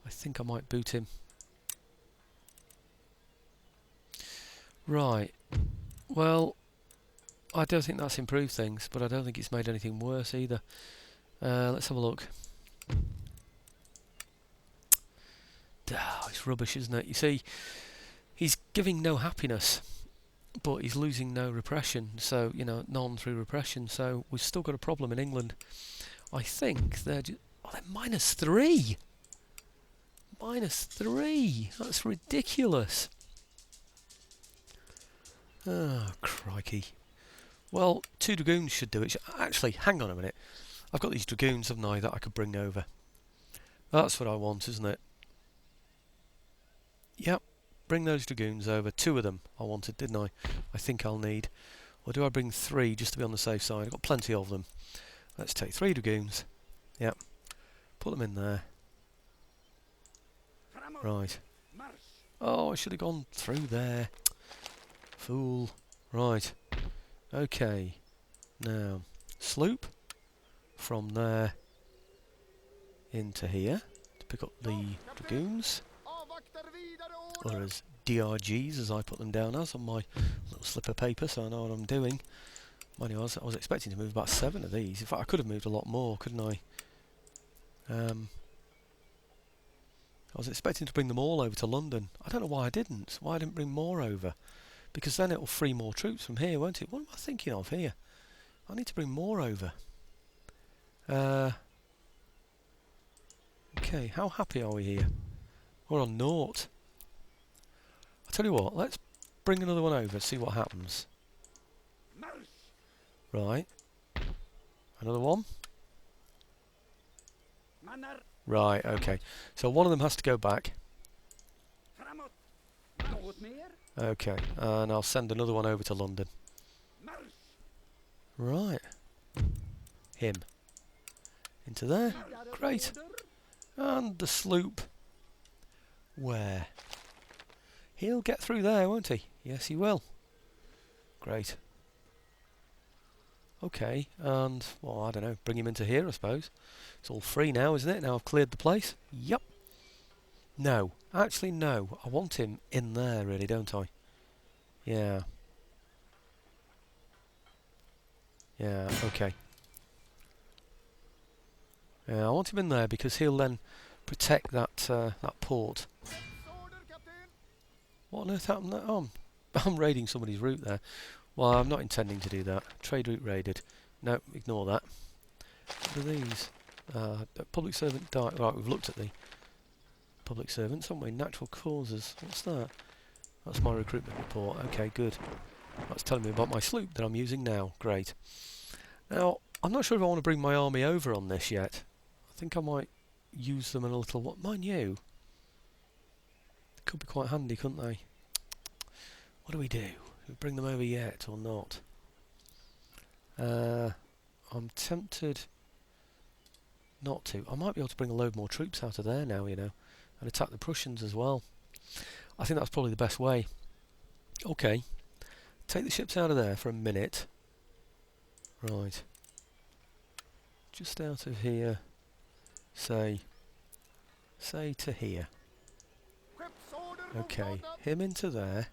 I think I might boot him. Right. Well, I don't think that's improved things, but I don't think it's made anything worse either. Let's have a look. It's rubbish, isn't it? You see, he's giving no happiness, but he's losing no repression, so, you know, none through repression, so we've still got a problem in England. I think they're just... Oh, they're -3! -3! That's ridiculous! Oh, crikey. Well, 2 dragoons should do it. Actually, hang on a minute. I've got these dragoons, haven't I, that I could bring over. That's what I want, isn't it? Yep. Bring those dragoons over. 2 of them I wanted, didn't I? I think I'll need. Or do I bring 3 just to be on the safe side? I've got plenty of them. Let's take 3 dragoons. Yep. Put them in there. Right. Oh, I should have gone through there. Fool. Right. Okay. Now, sloop from there into here to pick up the dragoons. Or as DRGs, as I put them down as on my little slip of paper, so I know what I'm doing. Mind you, I was expecting to move about 7 of these. In fact, I could have moved a lot more, couldn't I? I was expecting to bring them all over to London. I don't know why I didn't. Why I didn't bring more over. Because then it'll free more troops from here, won't it? What am I thinking of here? I need to bring more over. Okay, how happy are we here? We're on naught. I'll tell you what, let's bring another one over, see what happens. Right. Another one. Right, okay. So one of them has to go back. Okay, and I'll send another one over to London. Right. Him. Into there. Great. And the sloop. Where? He'll get through there, won't he? Yes, he will. Great. Okay, and, well, I don't know, bring him into here, I suppose. It's all free now, isn't it? Now I've cleared the place. Yep. No. Actually, no. I want him in there, really, don't I? Yeah. Yeah, okay. Yeah, I want him in there because he'll then protect that that port. What on earth happened there? Oh, I'm raiding somebody's route there. Well, I'm not intending to do that. Trade route raided. No, ignore that. What are these? Public servant died. Right, we've looked at the public servants, haven't we? Natural causes. What's that? That's my recruitment report. Okay, good. That's telling me about my sloop that I'm using now. Great. Now, I'm not sure if I want to bring my army over on this yet. I think I might use them in a little... What, mind you? They could be quite handy, couldn't they? What do we do? Do we bring them over yet or not? I'm tempted not to. I might be able to bring a load more troops out of there now, you know, and attack the Prussians as well. I think that's probably the best way. Okay. Take the ships out of there for a minute. Right. Just out of here. Say to here. Okay, him into there.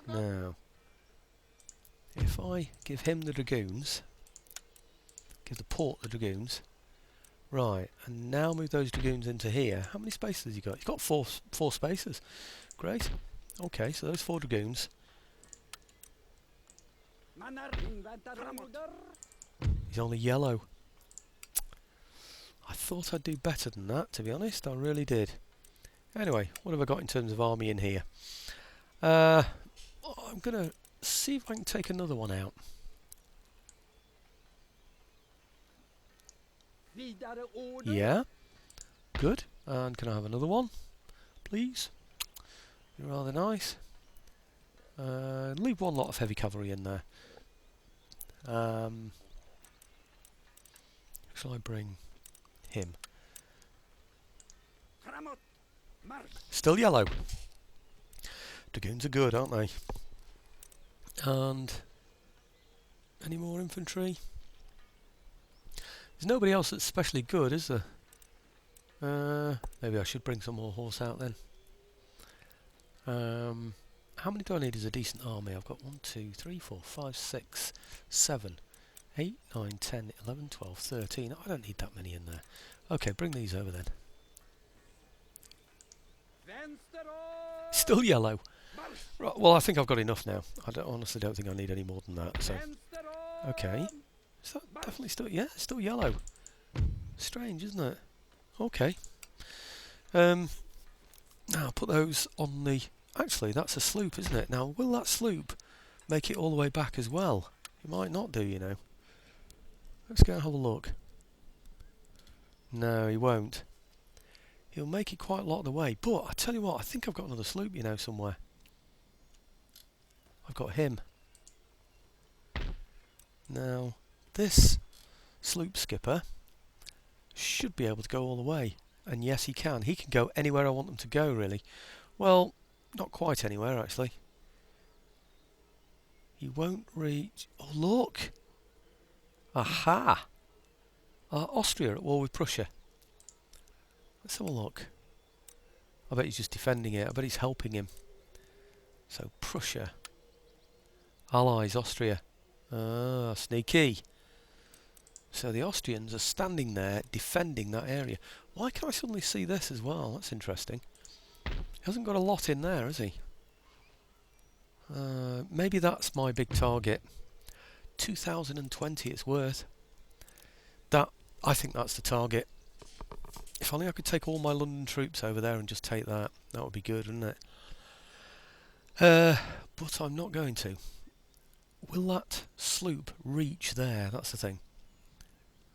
Now, if I give him the dragoons, give the port the dragoons, right, and now move those dragoons into here. How many spaces has he got? He's got four spaces. Great. Okay, so those 4 dragoons. He's only yellow. I thought I'd do better than that, to be honest. I really did. Anyway, what have I got in terms of army in here? I'm going to see if I can take another one out. Yeah. Good. And can I have another one? Please. You're rather nice. Leave one lot of heavy cavalry in there. Shall I bring him? Still yellow. Dragoons are good, aren't they? And any more infantry? There's nobody else that's especially good, is there? Maybe I should bring some more horse out then. How many do I need as a decent army? I've got 1, 2, 3, 4, 5, 6, 7, 8, 9, 10, 11, 12, 13. I don't need that many in there. Okay, bring these over then. Still yellow. Right, well, I think I've got enough now. Honestly don't think I need any more than that. So, okay. Is that definitely still... Yeah, it's still yellow. Strange, isn't it? Okay. Now, I'll put those on the... Actually, that's a sloop, isn't it? Now, will that sloop make it all the way back as well? It might not do, you know. Let's go and have a look. No, he won't. He'll make it quite a lot of the way. But, I tell you what, I think I've got another sloop, you know, somewhere. I've got him. Now, this sloop skipper should be able to go all the way. And yes, he can. He can go anywhere I want them to go, really. Well, not quite anywhere, actually. He won't reach... Oh, look! Aha! Austria at war with Prussia. Let's have a look. I bet he's just defending it. I bet he's helping him. So, Prussia. Allies, Austria. Ah, sneaky. So the Austrians are standing there defending that area. Why can I suddenly see this as well? That's interesting. He hasn't got a lot in there, has he? Maybe that's my big target. 2020 it's worth. That, I think that's the target. If only I could take all my London troops over there and just take that. That would be good, wouldn't it? But I'm not going to. Will that sloop reach there? That's the thing.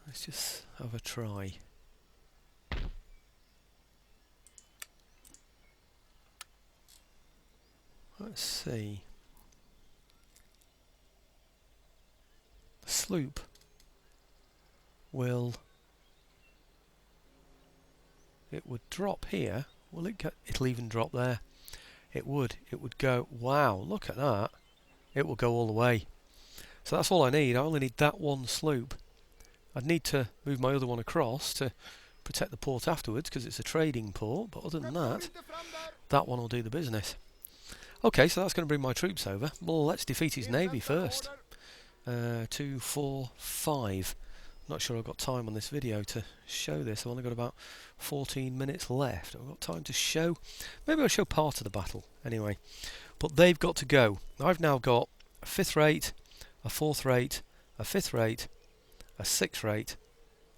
Let's just have a try. Let's see. The sloop will... It would drop here. Will it get... It'll even drop there. It would. It would go... Wow, look at that. It will go all the way. So that's all I need. I only need that one sloop. I'd need to move my other one across to protect the port afterwards because it's a trading port. But other than that, that one will do the business. Okay, so that's going to bring my troops over. Well, let's defeat his navy first. 2, 4, 5. Not sure I've got time on this video to show this. I've only got about 14 minutes left. I've got time to show. Maybe I'll show part of the battle anyway. But they've got to go. I've now got a 5th rate, a 4th rate, a 5th rate, a 6th rate,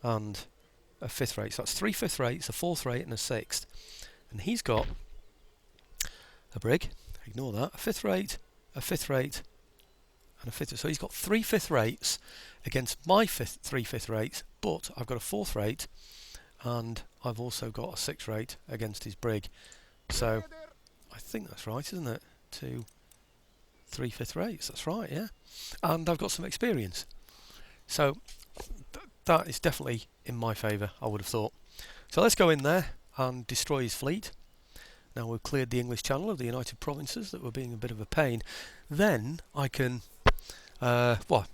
and a 5th rate. So that's 3 5th rates, a 4th rate, and a 6th. And he's got a brig. Ignore that. A 5th rate, a 5th rate, and a 5th. So he's got 3 5th rates against my 3 5th rates, but I've got a 4th rate, and I've also got a 6th rate against his brig. So I think that's right, isn't it? 2 3 5th rates. That's right, yeah. And I've got some experience. So that is definitely in my favour, I would have thought. So let's go in there and destroy his fleet. Now we've cleared the English Channel of the United Provinces that were being a bit of a pain. Then I can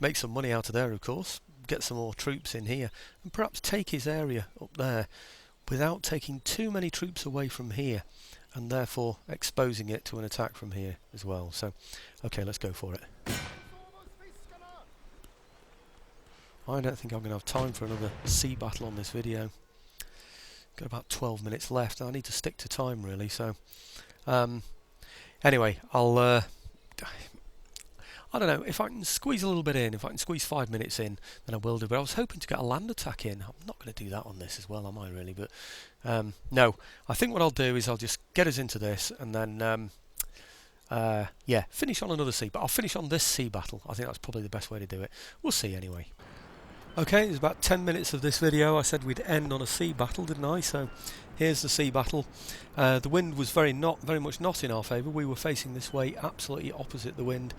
make some money out of there, of course, get some more troops in here, and perhaps take his area up there without taking too many troops away from here, and therefore exposing it to an attack from here as well. So, okay, let's go for it. I don't think I'm going to have time for another sea battle on this video. Got about 12 minutes left. I need to stick to time really. So, anyway, I'll. I don't know if I can squeeze a little bit in. If I can squeeze 5 minutes in, then I will do. But I was hoping to get a land attack in. I'm not going to do that on this as well, am I really? But no. I think what I'll do is I'll just get us into this and then. Yeah, finish on another sea, but I'll finish on this sea battle. I think that's probably the best way to do it. We'll see anyway. Okay, there's about 10 minutes of this video. I said we'd end on a sea battle, didn't I? So here's the sea battle. The wind was very much not in our favour. We were facing this way, absolutely opposite the wind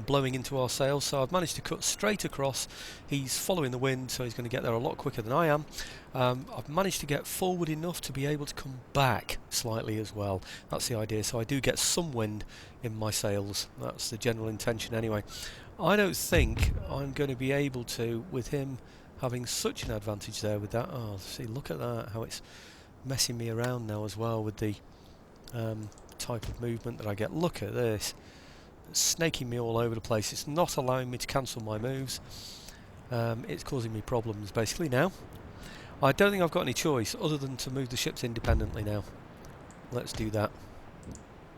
blowing into our sails. So I've managed to cut straight across. He's following the wind, so he's going to get there a lot quicker than I am. I've managed to get forward enough to be able to come back slightly as well. That's the idea. So I do get some wind in my sails. That's the general intention anyway. I don't think I'm going to be able to, with him having such an advantage there with that. Oh, see, look at that, how it's messing me around now as well with the type of movement that I get. Look at this. It's snaking me all over the place. It's not allowing me to cancel my moves. It's causing me problems basically now. I don't think I've got any choice other than to move the ships independently now. Let's do that.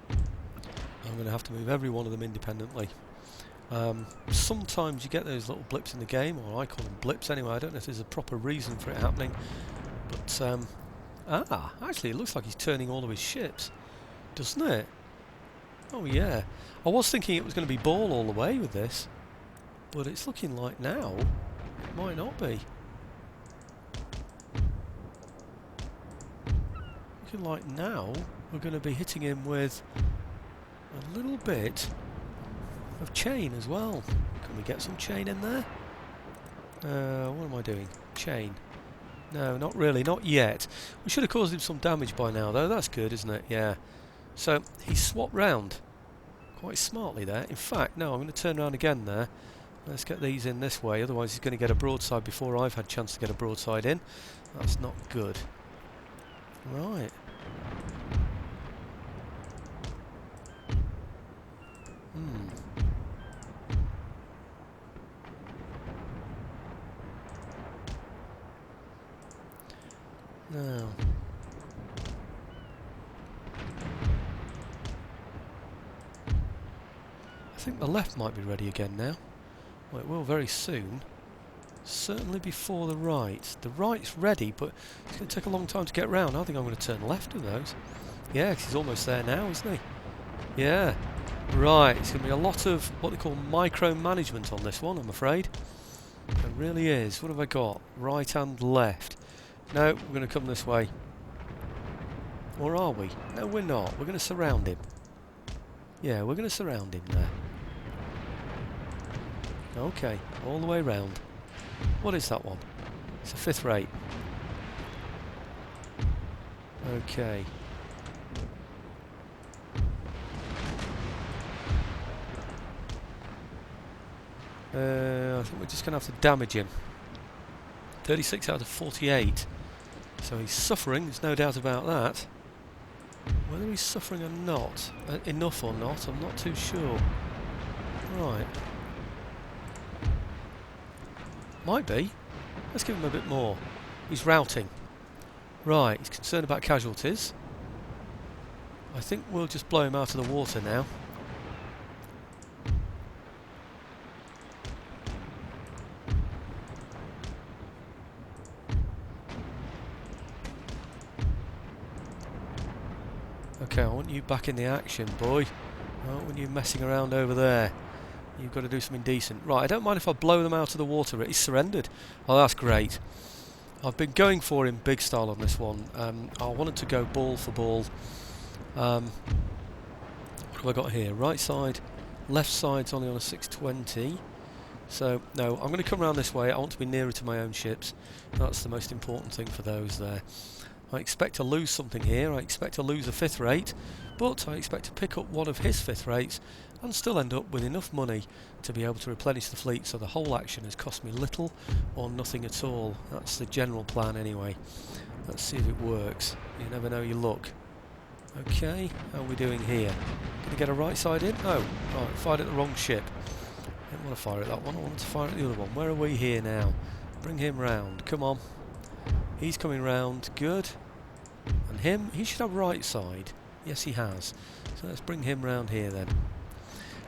I'm going to have to move every one of them independently. Sometimes you get those little blips in the game, or I call them blips anyway. I don't know if there's a proper reason for it happening, but actually it looks like he's turning all of his ships, doesn't it? Oh yeah, I was thinking it was going to be ball all the way with this, but it's looking like now it might not be. Looking like now we're going to be hitting him with a little bit of chain as well. Can we get some chain in there? What am I doing? Chain. No, not really, not yet. We should have caused him some damage by now though. That's good, isn't it? Yeah. So he swapped round quite smartly there. In fact, no, I'm going to turn around again there. Let's get these in this way, otherwise he's going to get a broadside before I've had a chance to get a broadside in. That's not good. Right. Now, I think the left might be ready again now. Well, it will very soon. Certainly before the right. The right's ready, but it's going to take a long time to get round. I think I'm going to turn left of those. Yeah, 'cause he's almost there now, isn't he? Yeah. Right, it's going to be a lot of what they call micromanagement on this one, I'm afraid. It really is. What have I got? Right and left. No, we're going to come this way. Or are we? No, we're not. We're going to surround him. Yeah, we're going to surround him there. Okay, all the way round. What is that one? It's a 5th rate. Okay. I think we're just going to have to damage him. 36 out of 48. So he's suffering, there's no doubt about that. Whether he's suffering or not, enough or not, I'm not too sure. Right. Might be. Let's give him a bit more. He's routing. Right, he's concerned about casualties. I think we'll just blow him out of the water now. Okay, I want you back in the action, boy. I don't want you messing around over there. You've got to do something decent. Right, I don't mind if I blow them out of the water. He's surrendered. Oh, that's great. I've been going for him big style on this one. I wanted to go ball for ball. What have I got here? Right side, left side's only on a 620. So, no, I'm going to come around this way. I want to be nearer to my own ships. That's the most important thing for those there. I expect to lose something here. I expect to lose a 5th rate, but I expect to pick up one of his 5th rates and still end up with enough money to be able to replenish the fleet, so the whole action has cost me little or nothing at all. That's the general plan anyway. Let's see if it works. You never know your luck. Okay, how are we doing here? Going to get a right side in? Oh, right, fired at the wrong ship. I didn't want to fire at that one, I wanted to fire at the other one. Where are we here now? Bring him round, come on. He's coming round, good. And him, he should have right side. Yes, he has. So let's bring him round here then.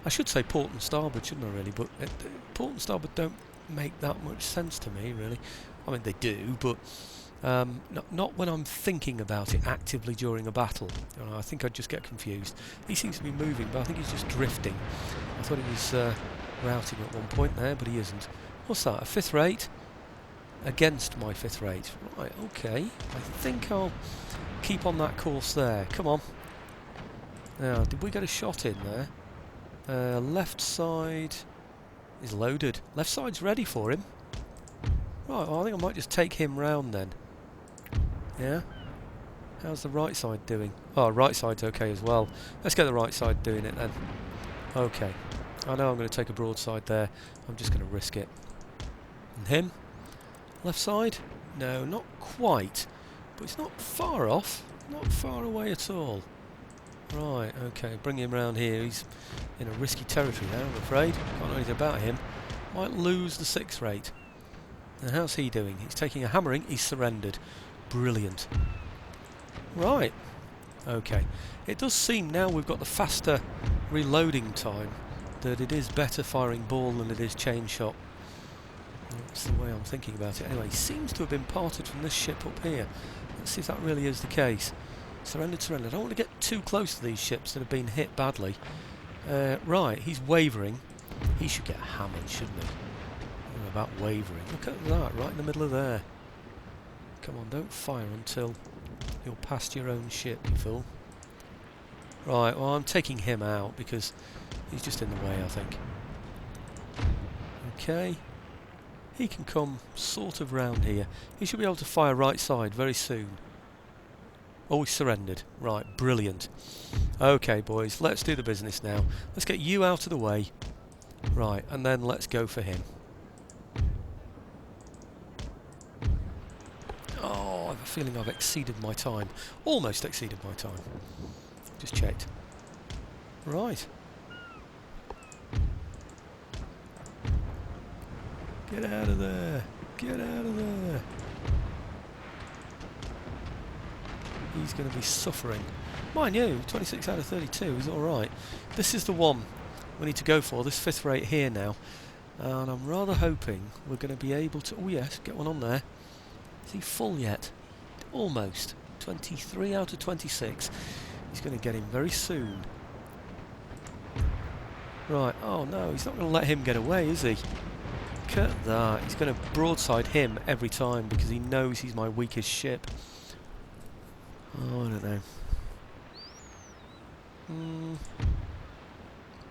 I should say port and starboard, shouldn't I really? But port and starboard don't make that much sense to me, really. I mean, they do, but not when I'm thinking about it actively during a battle. You know, I think I'd just get confused. He seems to be moving, but I think he's just drifting. I thought he was routing at one point there, but he isn't. What's that, a 5th rate? Against my 5th rate. Right, okay. I think I'll keep on that course there. Come on. Now, did we get a shot in there? Left side is loaded. Left side's ready for him. Right, well, I think I might just take him round then. Yeah? How's the right side doing? Oh, right side's okay as well. Let's get the right side doing it then. Okay. I know I'm going to take a broadside there. I'm just going to risk it. And him? Left side? No, not quite. But it's not far off. Not far away at all. Right, okay, bring him round here. He's in a risky territory now, I'm afraid. Can't know anything about him. Might lose the 6th rate. Now, how's he doing? He's taking a hammering. He's surrendered. Brilliant. Right. Okay. It does seem now we've got the faster reloading time that it is better firing ball than it is chain shot. That's the way I'm thinking about it. Anyway, he seems to have been parted from this ship up here. Let's see if that really is the case. Surrendered, surrendered. I don't want to get too close to these ships that have been hit badly. Right, he's wavering. He should get hammered, shouldn't he? I don't know about wavering. Look at that, right in the middle of there. Come on, don't fire until you're past your own ship, you fool. Right, well, I'm taking him out because he's just in the way, I think. Okay. He can come sort of round here. He should be able to fire right side very soon. Oh, he surrendered. Right, brilliant. Okay, boys, let's do the business now. Let's get you out of the way. Right, and then let's go for him. Oh, I have a feeling I've exceeded my time. Almost exceeded my time. Just checked. Right. Get out of there. Get out of there. he's going to be suffering. Mind you, 26 out of 32 is alright. This is the one we need to go for, this 5th rate here now. And I'm rather hoping we're going to be able to... Oh yes, get one on there. Is he full yet? Almost. 23 out of 26. He's going to get him very soon. Right, oh no, he's not going to let him get away, is he? Look at that. He's going to broadside him every time because he knows he's my weakest ship. Oh, I don't know.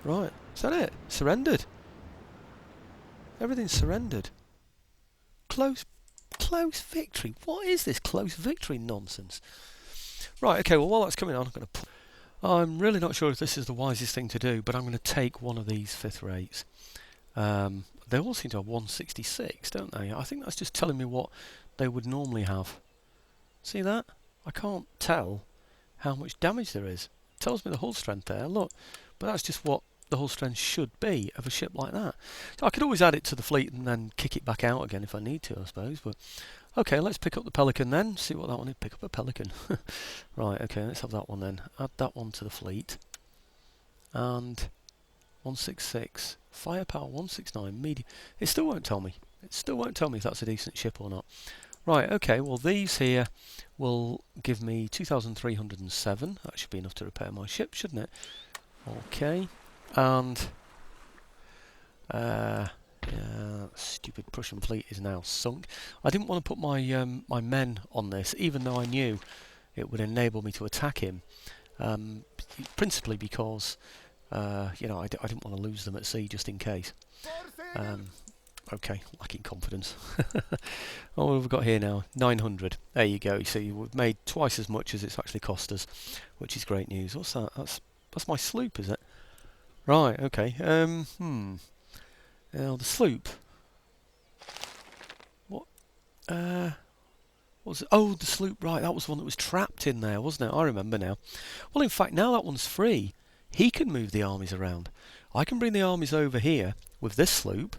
Right, is that it? Surrendered. Everything's surrendered. Close victory. What is this close victory nonsense? Right, okay, well while that's coming on, I'm really not sure if this is the wisest thing to do, but I'm going to take one of these 5th rates. They all seem to have 166, don't they? I think that's just telling me what they would normally have. See that? I can't tell how much damage there is. It tells me the hull strength there, look. But that's just what the hull strength should be of a ship like that. So I could always add it to the fleet and then kick it back out again if I need to, I suppose. But okay, let's pick up the Pelican then. See what that one is. Pick up a Pelican. Right, okay, let's have that one then. Add that one to the fleet. And 166. Firepower 169. Medium. It still won't tell me. It still won't tell me if that's a decent ship or not. Right, okay, well these here will give me 2,307. That should be enough to repair my ship, shouldn't it? Okay. And yeah, stupid Prussian fleet is now sunk. I didn't want to put my my men on this, even though I knew it would enable me to attack him. Principally because you know I didn't want to lose them at sea just in case. Okay, lacking confidence. Oh, what have we got here now? 900. There you go. You see, we've made twice as much as it's actually cost us, which is great news. What's that? That's my sloop, is it? Right, okay. Now the sloop. What? What was it? Oh, the sloop, right, that was the one that was trapped in there, wasn't it? I remember now. Well, in fact, now that one's free, he can move the armies around. I can bring the armies over here with this sloop,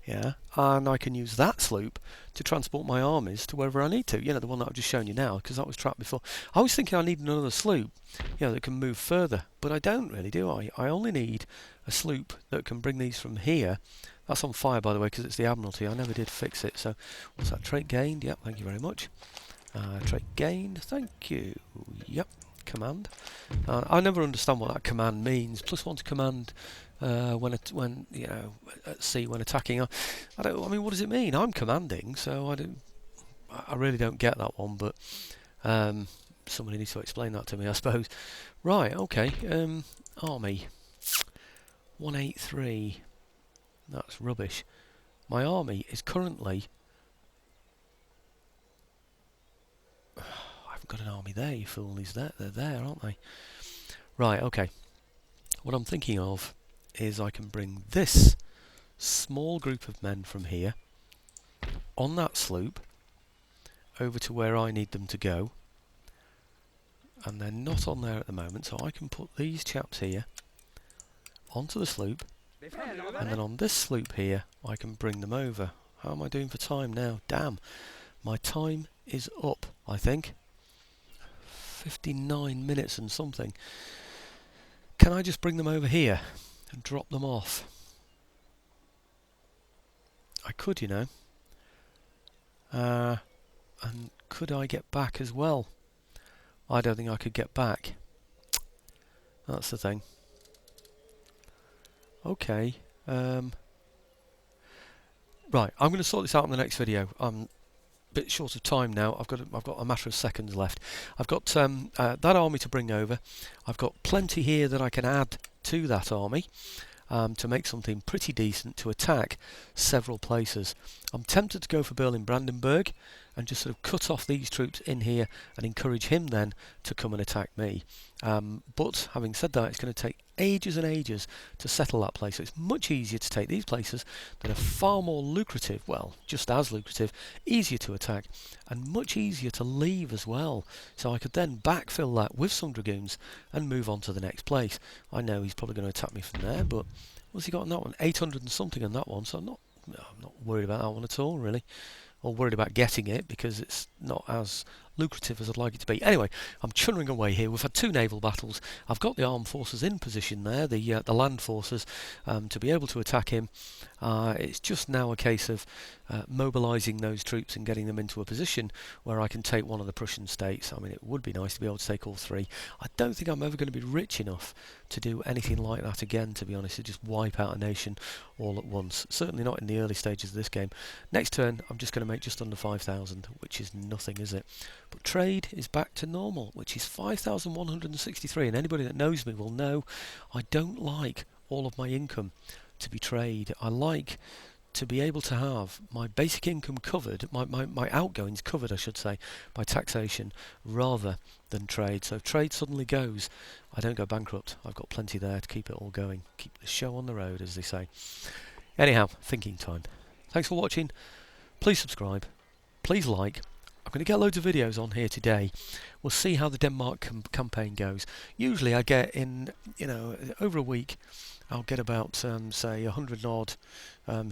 yeah, and I can use that sloop to transport my armies to wherever I need to. You know, the one that I've just shown you now, because that was trapped before. I was thinking I need another sloop, you know, that can move further, but I don't really, do I? I only need a sloop that can bring these from here. That's on fire, by the way, because it's the Admiralty. I never did fix it. So, what's that? Trait gained. Yep, thank you very much. Trait gained. Thank you. Yep. Command. I never understand what that command means. +1 to command when you know at sea when attacking. I mean, what does it mean? I'm commanding, so I really don't get that one. But somebody needs to explain that to me, I suppose. Right. Okay. Army 183. That's rubbish. My army is currently... I haven't got an army there, you fool. They're there, aren't they? Right, okay. What I'm thinking of is I can bring this small group of men from here on that sloop over to where I need them to go. And they're not on there at the moment, so I can put these chaps here onto the sloop. And then on this sloop here, I can bring them over. How am I doing for time now? Damn. My time is up, I think. 59 minutes and something. Can I just bring them over here and drop them off? I could, you know. And could I get back as well? I don't think I could get back. That's the thing. Okay. Right, I'm going to sort this out in the next video. I'm a bit short of time now. I've got a matter of seconds left. I've got that army to bring over. I've got plenty here that I can add to that army to make something pretty decent to attack several places. I'm tempted to go for Berlin-Brandenburg and just sort of cut off these troops in here and encourage him then to come and attack me. But having said that, it's going to take ages and ages to settle that place. So it's much easier to take these places that are far more lucrative, well, just as lucrative, easier to attack, and much easier to leave as well. So I could then backfill that with some dragoons and move on to the next place. I know he's probably going to attack me from there, but what's he got on that one? 800 and something on that one, so I'm not worried about that one at all, really. Or worried about getting it because it's not as lucrative as I'd like it to be. Anyway, I'm chunnering away here. We've had 2 naval battles. I've got the armed forces in position there, the land forces, to be able to attack him. It's just now a case of mobilising those troops and getting them into a position where I can take one of the Prussian states. I mean, it would be nice to be able to take all 3. I don't think I'm ever going to be rich enough to do anything like that again, to be honest, to just wipe out a nation all at once. Certainly not in the early stages of this game. Next turn, I'm just going to make just under 5,000, which is nothing, is it? But trade is back to normal, which is 5,163, and anybody that knows me will know I don't like all of my income to be trade. I like to be able to have my basic income covered, my outgoings covered, I should say, by taxation rather than trade. So if trade suddenly goes, I don't go bankrupt. I've got plenty there to keep it all going. Keep the show on the road, as they say. Anyhow, thinking time. Thanks for watching. Please subscribe. Please like. I'm going to get loads of videos on here today. We'll see how the Denmark campaign goes. Usually I get in, over a week, I'll get about, say, 100 odd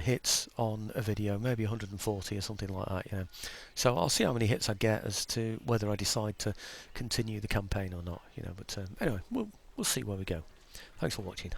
hits on a video, maybe 140 or something like that, So I'll see how many hits I get as to whether I decide to continue the campaign or not, But anyway, we'll see where we go. Thanks for watching.